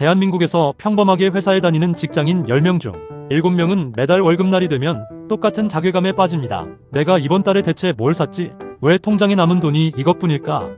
대한민국에서 평범하게 회사에 다니는 직장인 10명 중 7명은 매달 월급날이 되면 똑같은 자괴감에 빠집니다. 내가 이번 달에 대체 뭘 샀지? 왜 통장에 남은 돈이 이것뿐일까?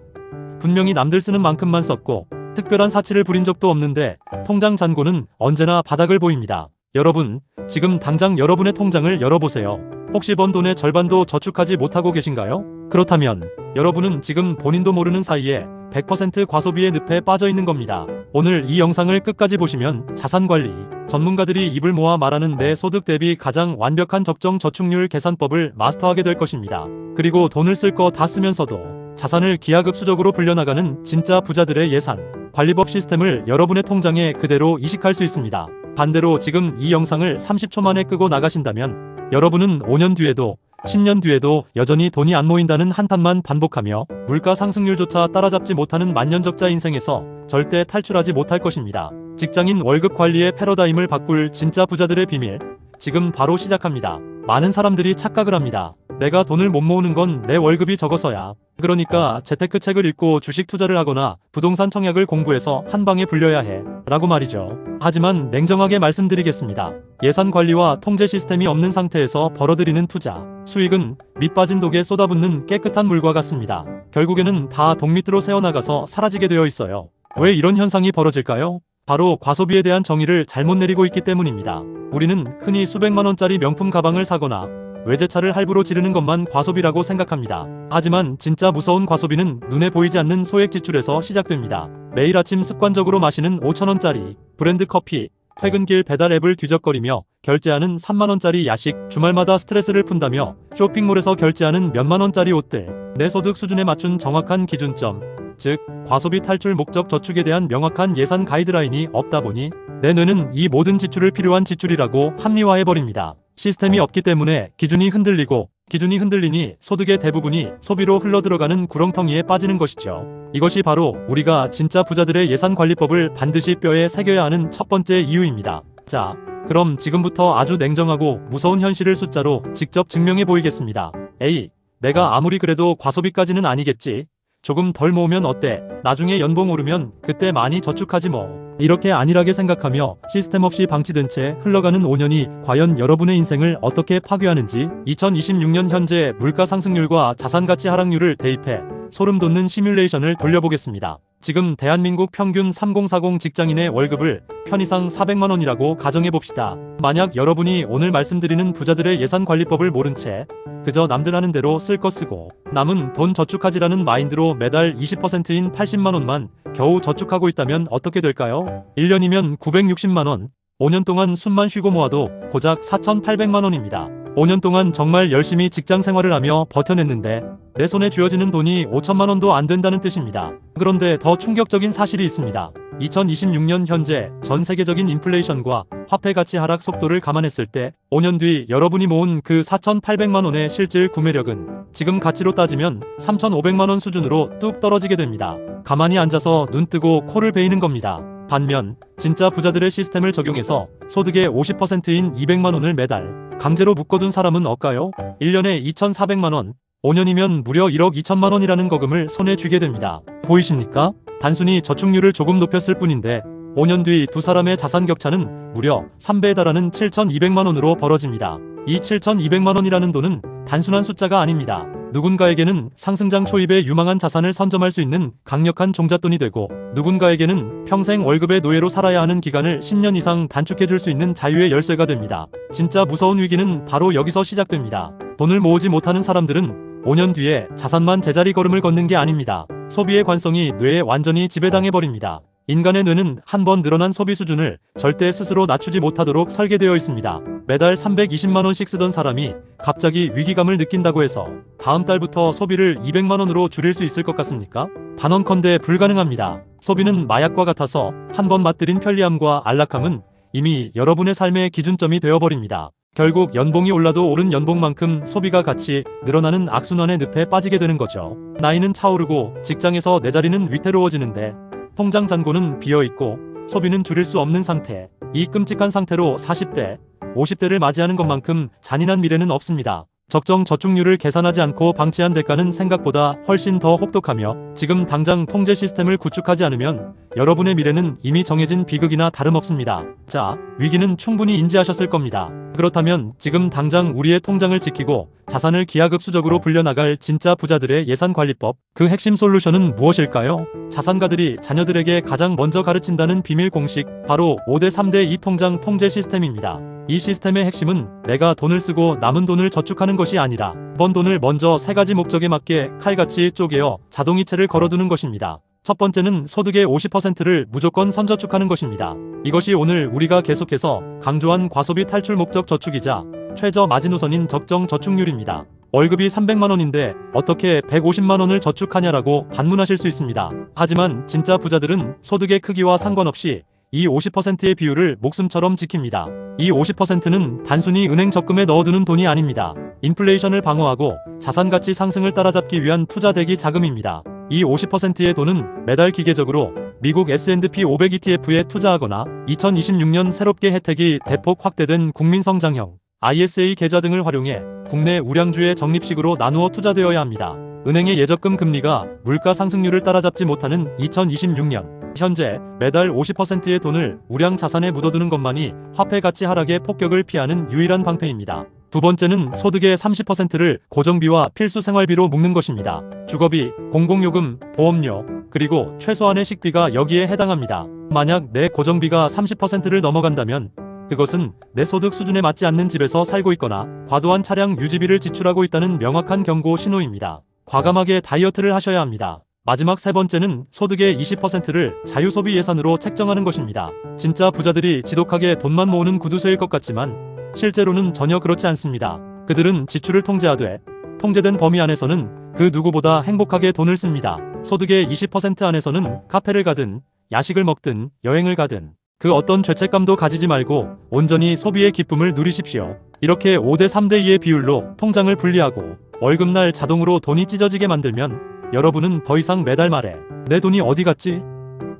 분명히 남들 쓰는 만큼만 썼고 특별한 사치를 부린 적도 없는데 통장 잔고는 언제나 바닥을 보입니다. 여러분, 지금 당장 여러분의 통장을 열어보세요. 혹시 번 돈의 절반도 저축하지 못하고 계신가요? 그렇다면 여러분은 지금 본인도 모르는 사이에 100% 과소비의 늪에 빠져 있는 겁니다. 오늘 이 영상을 끝까지 보시면 자산관리 전문가들이 입을 모아 말하는 내 소득 대비 가장 완벽한 적정 저축률 계산법을 마스터하게 될 것입니다. 그리고 돈을 쓸 거 다 쓰면서도 자산을 기하급수적으로 불려나가는 진짜 부자들의 예산 관리법 시스템을 여러분의 통장에 그대로 이식할 수 있습니다. 반대로 지금 이 영상을 30초 만에 끄고 나가신다면 여러분은 5년 뒤에도 10년 뒤에도 여전히 돈이 안 모인다는 한탄만 반복하며 물가 상승률조차 따라잡지 못하는 만년적자 인생에서 절대 탈출하지 못할 것입니다. 직장인 월급 관리의 패러다임을 바꿀 진짜 부자들의 비밀, 지금 바로 시작합니다. 많은 사람들이 착각을 합니다. 내가 돈을 못 모으는 건 내 월급이 적어서야. 그러니까 재테크 책을 읽고 주식 투자를 하거나 부동산 청약을 공부해서 한 방에 불려야 해 라고 말이죠. 하지만 냉정하게 말씀드리겠습니다. 예산 관리와 통제 시스템이 없는 상태에서 벌어들이는 투자 수익은 밑 빠진 독에 쏟아붓는 깨끗한 물과 같습니다. 결국에는 다 독 밑으로 새어나가서 사라지게 되어 있어요. 왜 이런 현상이 벌어질까요? 바로 과소비에 대한 정의를 잘못 내리고 있기 때문입니다. 우리는 흔히 수백만 원짜리 명품 가방을 사거나 외제차를 할부로 지르는 것만 과소비라고 생각합니다. 하지만 진짜 무서운 과소비는 눈에 보이지 않는 소액 지출에서 시작됩니다. 매일 아침 습관적으로 마시는 5,000원짜리 브랜드 커피, 퇴근길 배달 앱을 뒤적거리며 결제하는 3만원짜리 야식, 주말마다 스트레스를 푼다며 쇼핑몰에서 결제하는 몇만원짜리 옷들, 내 소득 수준에 맞춘 정확한 기준점, 즉 과소비 탈출 목적 저축에 대한 명확한 예산 가이드라인이 없다 보니 내 뇌는 이 모든 지출을 필요한 지출이라고 합리화해버립니다. 시스템이 없기 때문에 기준이 흔들리니 소득의 대부분이 소비로 흘러들어가는 구렁텅이에 빠지는 것이죠. 이것이 바로 우리가 진짜 부자들의 예산관리법을 반드시 뼈에 새겨야 하는 첫 번째 이유입니다. 자, 그럼 지금부터 아주 냉정하고 무서운 현실을 숫자로 직접 증명해 보이겠습니다. A. 내가 아무리 그래도 과소비까지는 아니겠지. 조금 덜 모으면 어때? 나중에 연봉 오르면 그때 많이 저축하지 뭐. 이렇게 안일하게 생각하며 시스템 없이 방치된 채 흘러가는 5년이 과연 여러분의 인생을 어떻게 파괴하는지 2026년 현재 물가 상승률과 자산가치 하락률을 대입해 소름 돋는 시뮬레이션을 돌려보겠습니다. 지금 대한민국 평균 3040 직장인의 월급을 편의상 400만원이라고 가정해봅시다. 만약 여러분이 오늘 말씀드리는 부자들의 예산관리법을 모른 채 그저 남들 하는 대로 쓸 거 쓰고 남은 돈 저축하지라는 마인드로 매달 20%인 80만원만 겨우 저축하고 있다면 어떻게 될까요? 1년이면 960만원, 5년 동안 숨만 쉬고 모아도 고작 4,800만원입니다. 5년 동안 정말 열심히 직장 생활을 하며 버텨냈는데 내 손에 쥐어지는 돈이 5천만원도 안 된다는 뜻입니다. 그런데 더 충격적인 사실이 있습니다. 2026년 현재 전 세계적인 인플레이션과 화폐 가치 하락 속도를 감안했을 때 5년 뒤 여러분이 모은 그 4,800만원의 실질 구매력은 지금 가치로 따지면 3,500만원 수준으로 뚝 떨어지게 됩니다. 가만히 앉아서 눈 뜨고 코를 베이는 겁니다. 반면 진짜 부자들의 시스템을 적용해서 소득의 50%인 200만원을 매달 강제로 묶어둔 사람은 없까요? 1년에 2,400만원, 5년이면 무려 1억 2천만원이라는 거금을 손에 쥐게 됩니다. 보이십니까? 단순히 저축률을 조금 높였을 뿐인데 5년 뒤 두 사람의 자산 격차는 무려 3배에 달하는 7,200만원으로 벌어집니다. 이 7,200만원이라는 돈은 단순한 숫자가 아닙니다. 누군가에게는 상승장 초입에 유망한 자산을 선점할 수 있는 강력한 종잣돈이 되고 누군가에게는 평생 월급의 노예로 살아야 하는 기간을 10년 이상 단축해줄 수 있는 자유의 열쇠가 됩니다. 진짜 무서운 위기는 바로 여기서 시작됩니다. 돈을 모으지 못하는 사람들은 5년 뒤에 자산만 제자리 걸음을 걷는 게 아닙니다. 소비의 관성이 뇌에 완전히 지배당해버립니다. 인간의 뇌는 한 번 늘어난 소비 수준을 절대 스스로 낮추지 못하도록 설계되어 있습니다. 매달 320만원씩 쓰던 사람이 갑자기 위기감을 느낀다고 해서 다음 달부터 소비를 200만원으로 줄일 수 있을 것 같습니까? 단언컨대 불가능합니다. 소비는 마약과 같아서 한 번 맛들인 편리함과 안락함은 이미 여러분의 삶의 기준점이 되어버립니다. 결국 연봉이 올라도 오른 연봉만큼 소비가 같이 늘어나는 악순환의 늪에 빠지게 되는 거죠. 나이는 차오르고 직장에서 내 자리는 위태로워지는데 통장 잔고는 비어있고 소비는 줄일 수 없는 상태. 이 끔찍한 상태로 40대, 50대를 맞이하는 것만큼 잔인한 미래는 없습니다. 적정 저축률을 계산하지 않고 방치한 대가는 생각보다 훨씬 더 혹독하며 지금 당장 통제 시스템을 구축하지 않으면 여러분의 미래는 이미 정해진 비극이나 다름없습니다. 자, 위기는 충분히 인지하셨을 겁니다. 그렇다면 지금 당장 우리의 통장을 지키고 자산을 기하급수적으로 불려나갈 진짜 부자들의 예산관리법, 그 핵심 솔루션은 무엇일까요? 자산가들이 자녀들에게 가장 먼저 가르친다는 비밀 공식, 바로 5대3대2 통장 통제 시스템입니다. 이 시스템의 핵심은 내가 돈을 쓰고 남은 돈을 저축하는 것이 아니라 번 돈을 먼저 세 가지 목적에 맞게 칼같이 쪼개어 자동이체를 걸어두는 것입니다. 첫 번째는 소득의 50%를 무조건 선저축하는 것입니다. 이것이 오늘 우리가 계속해서 강조한 과소비 탈출 목적 저축이자 최저 마지노선인 적정 저축률입니다. 월급이 300만원인데 어떻게 150만원을 저축하냐라고 반문하실 수 있습니다. 하지만 진짜 부자들은 소득의 크기와 상관없이 이 50%의 비율을 목숨처럼 지킵니다. 이 50%는 단순히 은행 적금에 넣어두는 돈이 아닙니다. 인플레이션을 방어하고 자산 가치 상승을 따라잡기 위한 투자 대기 자금입니다. 이 50%의 돈은 매달 기계적으로 미국 S&P 500 ETF에 투자하거나 2026년 새롭게 혜택이 대폭 확대된 국민성장형 ISA 계좌 등을 활용해 국내 우량주의 적립식으로 나누어 투자되어야 합니다. 은행의 예적금 금리가 물가 상승률을 따라잡지 못하는 2026년 현재 매달 50%의 돈을 우량 자산에 묻어두는 것만이 화폐 가치 하락의 폭격을 피하는 유일한 방패입니다. 두 번째는 소득의 30%를 고정비와 필수 생활비로 묶는 것입니다. 주거비, 공공요금, 보험료, 그리고 최소한의 식비가 여기에 해당합니다. 만약 내 고정비가 30%를 넘어간다면 그것은 내 소득 수준에 맞지 않는 집에서 살고 있거나 과도한 차량 유지비를 지출하고 있다는 명확한 경고 신호입니다. 과감하게 다이어트를 하셔야 합니다. 마지막 세 번째는 소득의 20%를 자유소비 예산으로 책정하는 것입니다. 진짜 부자들이 지독하게 돈만 모으는 구두쇠일 것 같지만 실제로는 전혀 그렇지 않습니다. 그들은 지출을 통제하되 통제된 범위 안에서는 그 누구보다 행복하게 돈을 씁니다. 소득의 20% 안에서는 카페를 가든 야식을 먹든 여행을 가든 그 어떤 죄책감도 가지지 말고 온전히 소비의 기쁨을 누리십시오. 이렇게 5대3대2의 비율로 통장을 분리하고 월급날 자동으로 돈이 찢어지게 만들면 여러분은 더 이상 매달 말에 내 돈이 어디 갔지?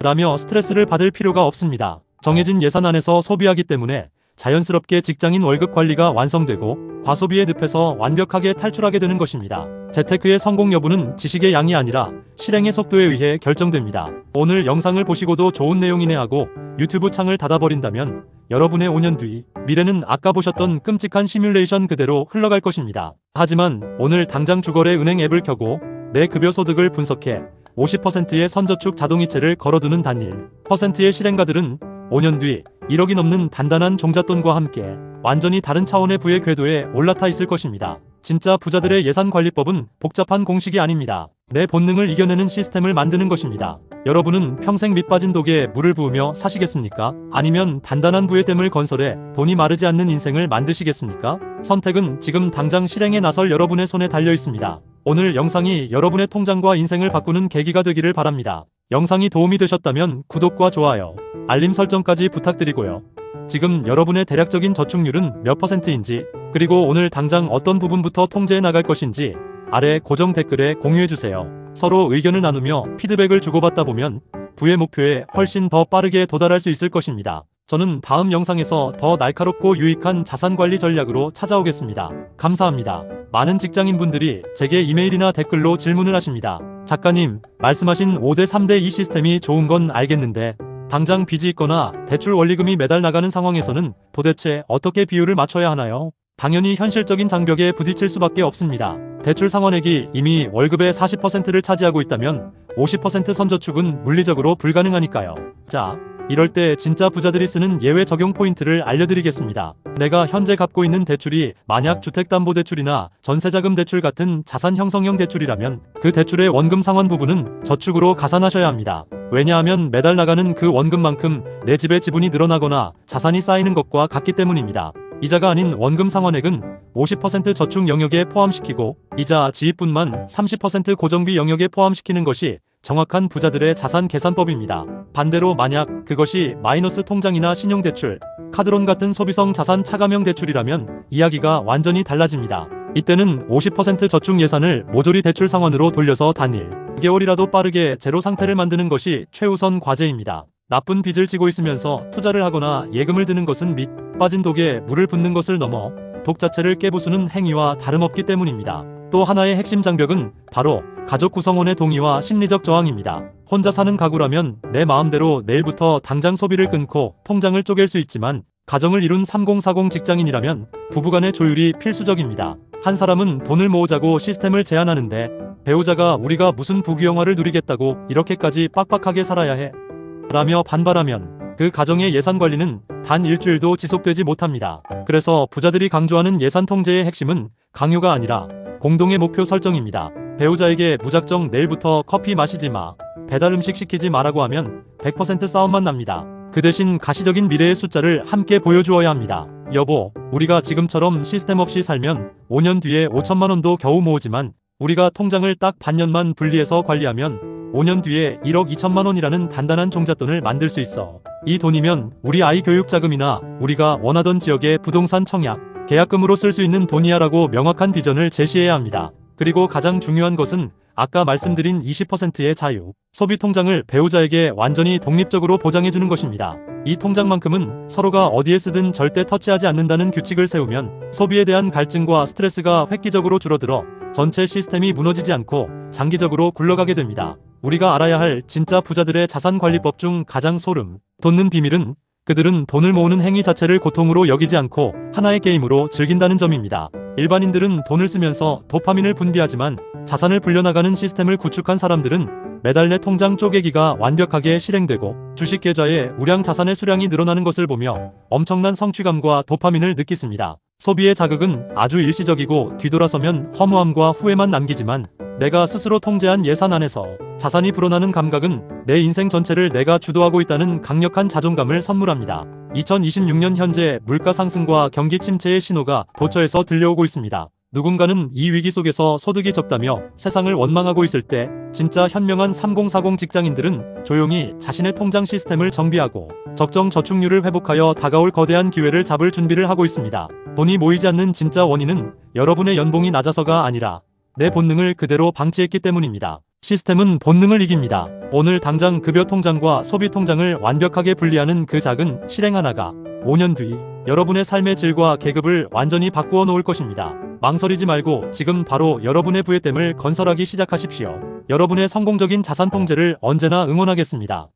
라며 스트레스를 받을 필요가 없습니다. 정해진 예산 안에서 소비하기 때문에 자연스럽게 직장인 월급 관리가 완성되고 과소비의 늪에서 완벽하게 탈출하게 되는 것입니다. 재테크의 성공 여부는 지식의 양이 아니라 실행의 속도에 의해 결정됩니다. 오늘 영상을 보시고도 좋은 내용이네 하고 유튜브 창을 닫아버린다면 여러분의 5년 뒤 미래는 아까 보셨던 끔찍한 시뮬레이션 그대로 흘러갈 것입니다. 하지만 오늘 당장 주거래 은행 앱을 켜고 내 급여 소득을 분석해 50%의 선저축 자동이체를 걸어두는 단일 %의 실행가들은 5년 뒤 1억이 넘는 단단한 종잣돈과 함께 완전히 다른 차원의 부의 궤도에 올라타 있을 것입니다. 진짜 부자들의 예산관리법은 복잡한 공식이 아닙니다. 내 본능을 이겨내는 시스템을 만드는 것입니다. 여러분은 평생 밑빠진 독에 물을 부으며 사시겠습니까? 아니면 단단한 부의 댐을 건설해 돈이 마르지 않는 인생을 만드시겠습니까? 선택은 지금 당장 실행에 나설 여러분의 손에 달려 있습니다. 오늘 영상이 여러분의 통장과 인생을 바꾸는 계기가 되기를 바랍니다. 영상이 도움이 되셨다면 구독과 좋아요, 알림 설정까지 부탁드리고요. 지금 여러분의 대략적인 저축률은 몇 %인지, 그리고 오늘 당장 어떤 부분부터 통제해 나갈 것인지 아래 고정 댓글에 공유해주세요. 서로 의견을 나누며 피드백을 주고받다 보면 부의 목표에 훨씬 더 빠르게 도달할 수 있을 것입니다. 저는 다음 영상에서 더 날카롭고 유익한 자산관리 전략으로 찾아오겠습니다. 감사합니다. 많은 직장인분들이 제게 이메일이나 댓글로 질문을 하십니다. 작가님, 말씀하신 5대3대2 시스템이 좋은 건 알겠는데 당장 빚이 있거나 대출 원리금이 매달 나가는 상황에서는 도대체 어떻게 비율을 맞춰야 하나요? 당연히 현실적인 장벽에 부딪힐 수밖에 없습니다. 대출 상환액이 이미 월급의 40%를 차지하고 있다면 50% 선저축은 물리적으로 불가능하니까요. 자, 이럴 때 진짜 부자들이 쓰는 예외 적용 포인트를 알려드리겠습니다. 내가 현재 갚고 있는 대출이 만약 주택담보대출이나 전세자금 대출 같은 자산 형성형 대출이라면 그 대출의 원금 상환 부분은 저축으로 가산하셔야 합니다. 왜냐하면 매달 나가는 그 원금만큼 내 집의 지분이 늘어나거나 자산이 쌓이는 것과 같기 때문입니다. 이자가 아닌 원금 상환액은 50% 저축 영역에 포함시키고 이자 지입분만 30% 고정비 영역에 포함시키는 것이 정확한 부자들의 자산 계산법입니다. 반대로 만약 그것이 마이너스 통장이나 신용대출, 카드론 같은 소비성 자산 차감형 대출이라면 이야기가 완전히 달라집니다. 이때는 50% 저축 예산을 모조리 대출 상환으로 돌려서 단일 2개월이라도 빠르게 제로 상태를 만드는 것이 최우선 과제입니다. 나쁜 빚을 지고 있으면서 투자를 하거나 예금을 드는 것은 밑 빠진 독에 물을 붓는 것을 넘어 독 자체를 깨부수는 행위와 다름없기 때문입니다. 또 하나의 핵심 장벽은 바로 가족 구성원의 동의와 심리적 저항입니다. 혼자 사는 가구라면 내 마음대로 내일부터 당장 소비를 끊고 통장을 쪼갤 수 있지만 가정을 이룬 3040 직장인이라면 부부간의 조율이 필수적입니다. 한 사람은 돈을 모으자고 시스템을 제안하는데 배우자가 우리가 무슨 부귀영화를 누리겠다고 이렇게까지 빡빡하게 살아야 해? 라며 반발하면 그 가정의 예산 관리는 단 일주일도 지속되지 못합니다. 그래서 부자들이 강조하는 예산 통제의 핵심은 강요가 아니라 공동의 목표 설정입니다. 배우자에게 무작정 내일부터 커피 마시지 마, 배달 음식 시키지 마라고 하면 100% 싸움만 납니다. 그 대신 가시적인 미래의 숫자를 함께 보여주어야 합니다. 여보, 우리가 지금처럼 시스템 없이 살면 5년 뒤에 5천만 원도 겨우 모으지만 우리가 통장을 딱 반년만 분리해서 관리하면 5년 뒤에 1억 2천만 원이라는 단단한 종잣돈을 만들 수 있어. 이 돈이면 우리 아이 교육 자금이나 우리가 원하던 지역의 부동산 청약, 계약금으로 쓸 수 있는 돈이야 라고 명확한 비전을 제시해야 합니다. 그리고 가장 중요한 것은 아까 말씀드린 20%의 자유, 소비 통장을 배우자에게 완전히 독립적으로 보장해주는 것입니다. 이 통장만큼은 서로가 어디에 쓰든 절대 터치하지 않는다는 규칙을 세우면 소비에 대한 갈증과 스트레스가 획기적으로 줄어들어 전체 시스템이 무너지지 않고 장기적으로 굴러가게 됩니다. 우리가 알아야 할 진짜 부자들의 자산관리법 중 가장 소름 돋는 비밀은 그들은 돈을 모으는 행위 자체를 고통으로 여기지 않고 하나의 게임으로 즐긴다는 점입니다. 일반인들은 돈을 쓰면서 도파민을 분비하지만 자산을 불려나가는 시스템을 구축한 사람들은 매달 내 통장 쪼개기가 완벽하게 실행되고 주식 계좌에 우량 자산의 수량이 늘어나는 것을 보며 엄청난 성취감과 도파민을 느끼습니다. 소비의 자극은 아주 일시적이고 뒤돌아서면 허무함과 후회만 남기지만 내가 스스로 통제한 예산 안에서 자산이 불어나는 감각은 내 인생 전체를 내가 주도하고 있다는 강력한 자존감을 선물합니다. 2026년 현재 물가 상승과 경기 침체의 신호가 도처에서 들려오고 있습니다. 누군가는 이 위기 속에서 소득이 적다며 세상을 원망하고 있을 때 진짜 현명한 3040 직장인들은 조용히 자신의 통장 시스템을 정비하고 적정 저축률을 회복하여 다가올 거대한 기회를 잡을 준비를 하고 있습니다. 돈이 모이지 않는 진짜 원인은 여러분의 연봉이 낮아서가 아니라 내 본능을 그대로 방치했기 때문입니다. 시스템은 본능을 이깁니다. 오늘 당장 급여 통장과 소비 통장을 완벽하게 분리하는 그 작은 실행 하나가 5년 뒤 여러분의 삶의 질과 계급을 완전히 바꾸어 놓을 것입니다. 망설이지 말고 지금 바로 여러분의 부의 댐을 건설하기 시작하십시오. 여러분의 성공적인 자산 통제를 언제나 응원하겠습니다.